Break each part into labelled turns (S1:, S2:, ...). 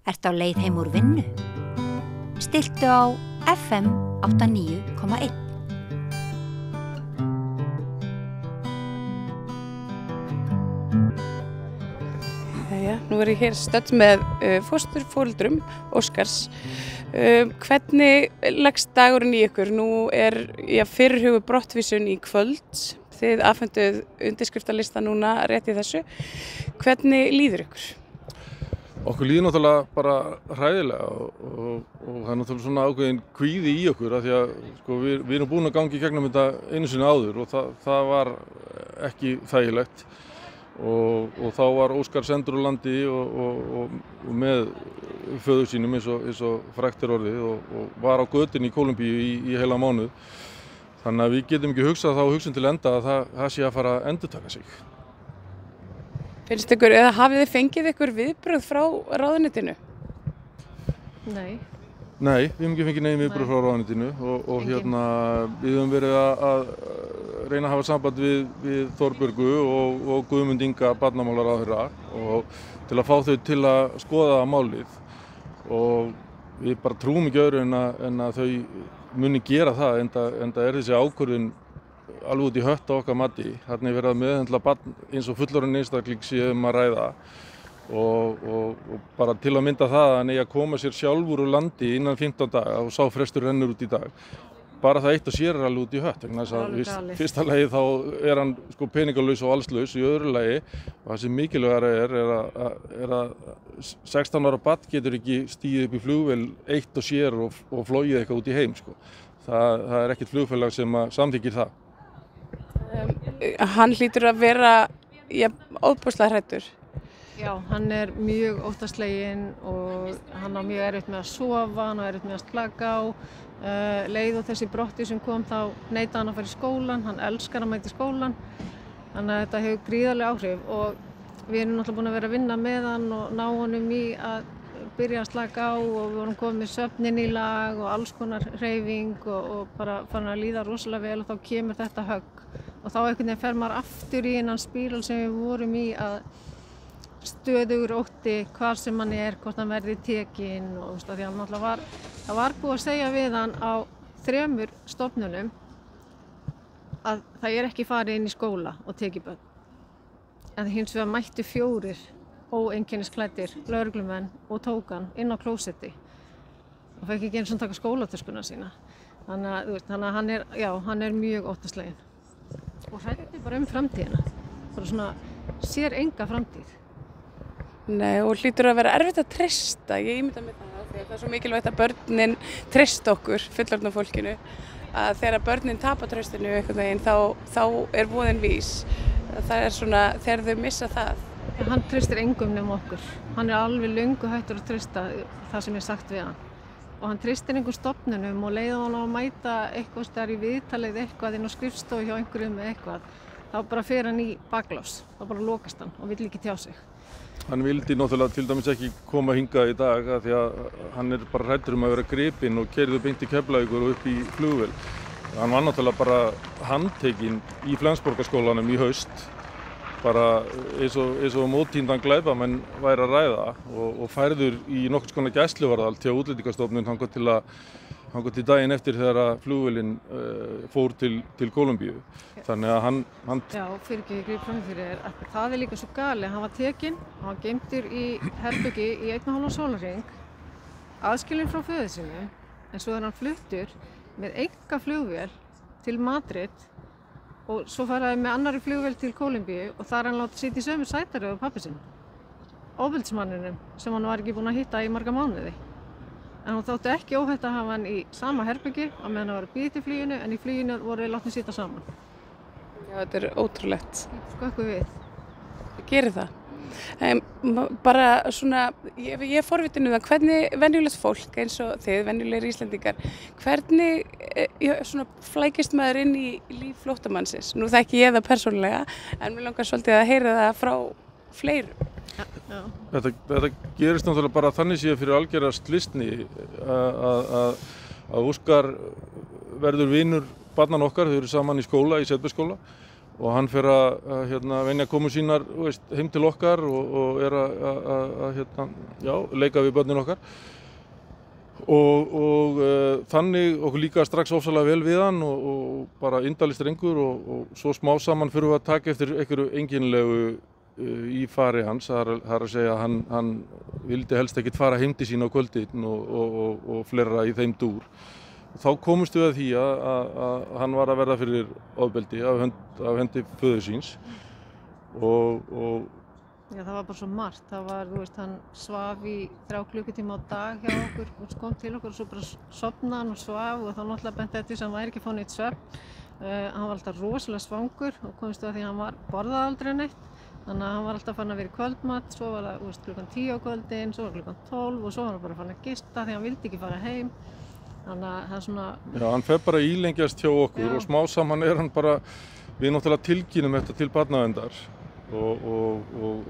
S1: Ertu á leið heim úr vinnu? Stilltu á FM 89,1.
S2: Jæja, nú er ég hér stödd með fósturforeldrum Óskars. Hvernig leggst dagurinn í ykkur? Nú er fyrirhuguð brottvísun í kvöld. Þið afhentuð undirskriftalista núna rétt í þessu. Hvernig líður ykkur?
S3: Okkur líður náttúrulega bara hræðilega og það er náttúrulega svona ákveðin kvíði í okkur af því að sko, við erum búin að ganga í gegnum þetta einu sinni áður og það var ekki þægilegt og þá var Óskar sendur úr landi og með föður sínum eins og frægt er orðið og var á götunni í Kólumbíu í heila mánuð. Þannig að við getum ekki hugsað þá hugsun til enda að það sé að fara að endurtaka sig.
S2: Finnst ykkur, eða hafið þið fengið ykkur viðbrögð frá ráðuneytinu?
S4: Nei.
S3: Nei, við hefum ekki fengið negin viðbrögð frá ráðuneytinu og við höfum verið að reyna að hafa samband við Þorbjörgu og Guðmund Inga barnamálaráðherra og til að fá þau til að skoða málið og við bara trúum ekki öðru en að þau muni gera það enda er þessi ákvörðun alveg út í hött á okkar mati. Þarna er verið að meðhöndla barn eins og fullorðinn einstakling sé að ræða og bara til að mynda það að hann eigi að koma sér sjálfur úr landi innan 15 daga og sá frestur rennur út í dag. Bara það eitt og sér er alveg út í hött. Fyrsta lagi þá er hann sko peningalaus og allslaus, í öðru lagi og það sem mikilvægara er að 16 ára barn getur ekki stigið upp í flugvél eitt og sér og flogið eitthvað út í heim sko. Það er ekkert flugfélag sem samþykkir það.
S2: Hann hlýtur að vera ofboðslega hræddur.
S4: Já, hann er mjög óttasleginn og hann á mjög erfitt með að sofa, hann á erfitt með að slaka á. Leið og þessi brottvísun sem kom þá neitaði hann að fara í skólann, hann elskar að mæta í skólann. Þannig að þetta hefur gríðarleg áhrif og við erum náttúrulega búin að vera að vinna með hann og ná honum í að byrja að slaka á og við vorum komið með svefnin í lag og alls konar hreyfing og bara farin að líða rosalega vel og þá kemur þetta högg. Og þá einhvern veginn fer maður aftur í innan spíral sem við vorum í að stöðugur ótti hvar sem hann er, hvort hann verði tekinn og því hann náttúrulega það var búið að segja við hann á 3 stofnunum að það er ekki farið inn í skóla og tekið börn. En hins vegar mættu 4 óeinkennisklæddir lögreglumenn og tók hann inn á klósetti og fekk ekki eins og taka skólatöskuna sína. Þannig að hann er mjög óttasleginn. Og hræddur bara framtíðina, bara svona sér enga framtíð.
S2: Nei, og hlýtur að vera erfitt að treysta, ég ímynda mér það, því að það er svo mikilvægt að börnin treysta okkur, fullorðna fólkinu, að þegar börnin tapa traustinu einhvern veginn, þá er voðinn vís. Það er svona, þegar þau missa það.
S4: Hann treystir engum nema okkur, hann er alveg löngu hættur að treysta það sem er sagt við hann. Og hann treystir einhver stofnunum og leiði hann á að mæta eitthvað stær í viðtalið eitthvað inn á skrifstofu hjá einhverjum með eitthvað. Þá bara fer hann í baklás, þá bara lokast hann og vill ekki tjá sig.
S3: Hann vildi náttúrulega til dæmis ekki koma hingað í dag af því að hann er bara hræddur að vera gripinn og keyrður beint í Keflavíkur og upp í flugvél. Hann var náttúrulega bara handtekinn í Flensborgarskólanum í haust, bara eins og móttíndan glæpamenn væri að ræða og færður í nokkurs konar gæsluvarðhald hjá Útlendingastofnun þangað til daginn eftir þegar flugvélin fór til Kólumbíu. Þannig að hann...
S4: Já, fyrir ekki grip fram fyrir það er líka svo gali. Hann var tekinn, hann var geymdur í herbergi í 1,5 sólarhring, aðskilinn frá föður sínu, en svo er hann fluttur með einkaflugvél til Madrid og svo faraði með annarri flugvél til Kólumbíu og þar hann látið sitja í sömu sætaröð á pabba sinn, ofbeldismanninum sem hann var ekki búinn að hitta í marga mánuði. En hún þótti ekki óhætt að hafa hann í sama herbergi á meðan hann var að bíða til fluginu, en í fluginu voru látnir sitja saman.
S2: Já, þetta er ótrúlegt.
S4: Skökkum við.
S2: Það gerir það. Bara svona, ég er forvitin það, hvernig venjulegt fólk eins og þið, venjulegir Íslendingar, hvernig svona flækist maður inn í líf flóttamannsins? Nú þekki ég það persónulega, en mér langar svolítið að heyra það frá fleirum.
S4: Já.
S3: Þetta gerist náttúrulega bara þannig séð fyrir algjörða slysni að Óskar verður vinur barnan okkar, þau eru saman í skóla, í Selbergsskóla og hann fer að venja komu sínar heim til okkar og að leika við börnin okkar og þannig okkur líka strax ofsalega vel við hann og bara indælis drengur og svo smá saman fyrir við að taka eftir einhverju einkennilegu í fari hans, það er að segja að hann vildi helst ekkert fara heim til sín á kvöldin og fleira í þeim dúr. Þá komumst við að því að hann var að verða fyrir ofbeldi af hendi föður síns og
S4: Já, það var bara svo margt. Það var, hann svaf í 3 klukkutíma á dag hjá okkur og kom til okkur og svo bara sofnaði hann og svaf og þá náttúrulega benti þetta sem hann væri ekki að fá neitt svefn. Hann var alltaf rosalega svangur og komst við að því að hann borðaði aldrei neitt. Þannig að hann var alltaf farin að vera í kvöldmat, svo var það klukkan 10 á kvöldin, svo var klukkan 12 og svo var hann bara farin að gista því hann vildi ekki fara heim. Þannig að það er svona...
S3: Já, hann fer bara ílengjast hjá okkur og smá saman hann bara, við náttúrulega tilkynum þetta til barnaverndar og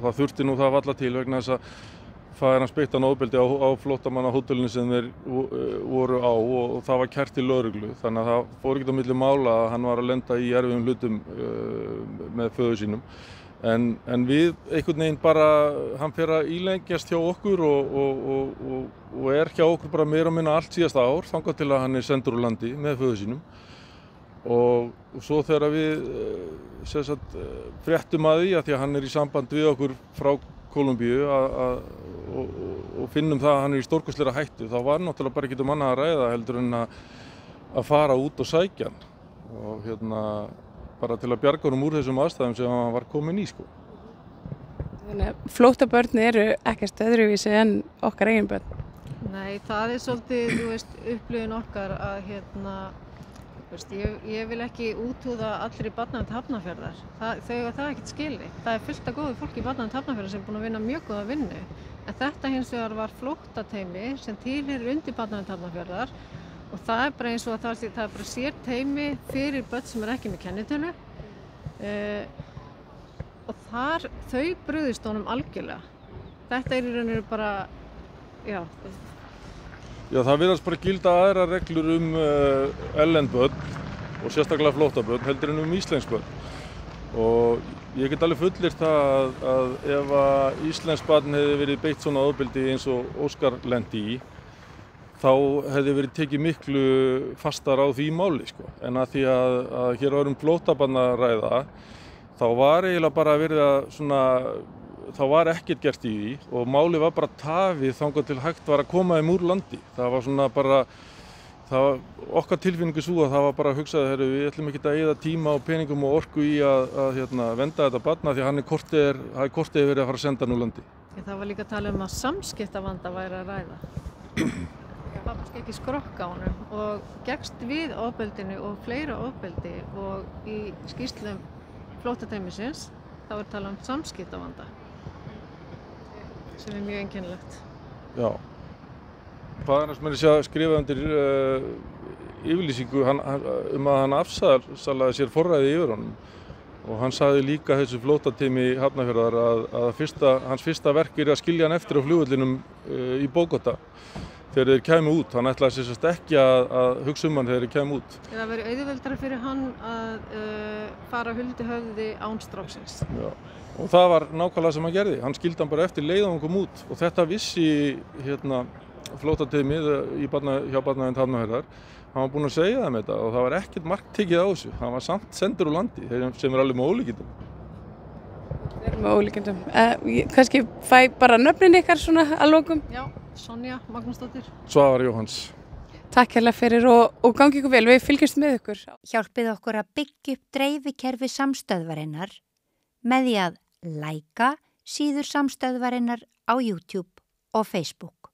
S3: það þurfti nú það valla til vegna þess að faðir hans beitti hann ofbeldi á flóttamannahótelinu sem þeir voru á og það var kært til lögreglu. Þannig að það fór ekkert á milli mála að hann var að lenda í erfiðum hlutum með föður sínum. En við einhvern veginn bara, hann fer að ílengjast hjá okkur og hjá okkur bara meira og minna allt síðasta ár, þangað til að hann sendur úr landi með föður sínum. Og svo þegar við fréttum að því að hann í samband við okkur frá Kólumbíu og finnum það að hann í stórkostlega hættu, þá var náttúrulega bara ekki annað að ræða heldur en að fara út og sækja hann og bara til að bjarga honum úr þessum aðstæðum sem hann var komin í sko.
S2: Þannig að flóttabörn eru ekkert öðruvísi en okkar eigin börn.
S4: Nei, það svolítið, upplifun okkar að ég vil ekki úthúða allir í barnavernd Hafnarfjarðar. Þau eiga það ekkert skilið. Það fullt af góðu fólki í barnavernd Hafnarfjarðar sem er búin að vinna mjög góða vinnu. En þetta hins vegar var flóttateymi sem tilheyrir undir barnavernd Hafnarfjarðar og það er bara eins og að það er bara sér teymi fyrir börn sem er ekki með kennitölu. Og þau brugðust honum algjörlega. Þetta í raun og veru bara, já.
S3: Já, það virðast bara gilda aðrar reglur erlend börn og sérstaklega flóttabörn heldur en íslensk börn. Og ég get alveg fullyrt það að ef að íslensk barn hefði verið beitt svona ofbeldi eins og Óskar lenti í, þá hefði verið tekið miklu fastar á því máli sko. En að því að hér var flóttabarn að ræða, þá var eiginlega bara verið að þá var ekkert gert í því og málið var bara tafið þangað til hægt var að koma þeim úr landi. Það var bara, okkar tilfinningu svo að það var bara að hugsa við ætlum ekki að eyða tíma og peningum og orku í að venda þetta barn því að hann er kortið verið að fara að senda hann úr landi.
S4: Það var líka að tala að samskiptavanda væri að ræða. Það var bara ekki skrokka á honum og gekkst við ofbeldinu og fleira ofbeldi og í skýrslum flóttateymisins þá er talað samskiptavanda. Sem er mjög einkennilegt.
S3: Já. Faðir hans meira að skrifa undir yfirlýsingu að hann afsalaði sér forræði yfir honum og hann sagði líka þessu flóttateymi Hafnarfjarðar að hans fyrsta verk að skilja hann eftir á flugvellinum í Bogota þegar þeir kæmu út. Hann ætlaði sér ekki að hugsa hann þegar þeir kæmu út.
S4: Það verið auðveldara fyrir hann að fara huldu höfði án stráksins.
S3: Já. Og það var nákvæmlega sem hann gerði. Hann skildi hann bara eftir leið og hann kom út. Og þetta vissi flóttateymið hjá barnavernd Hafnarfjarðar. Hann var búinn að segja þeim þetta og það var ekkert mark tekið á þessu. Hann var samt sendur úr landi, sem alveg með ólíkindum.
S2: Þeir eru með ólíkindum. Kannski fæ bara nöfnin ykkar svona að lokum?
S4: Já, Sonja Magnúsdóttir.
S3: Svavar Jóhanns.
S2: Takk hérlega fyrir og gangi ykkur vel. Við fylgjumst með ykkur.
S1: Hjálpið okkur að byggja upp dreifikerfi samstöðvarinnar með því að læka síður samstöðvarinnar á YouTube og Facebook.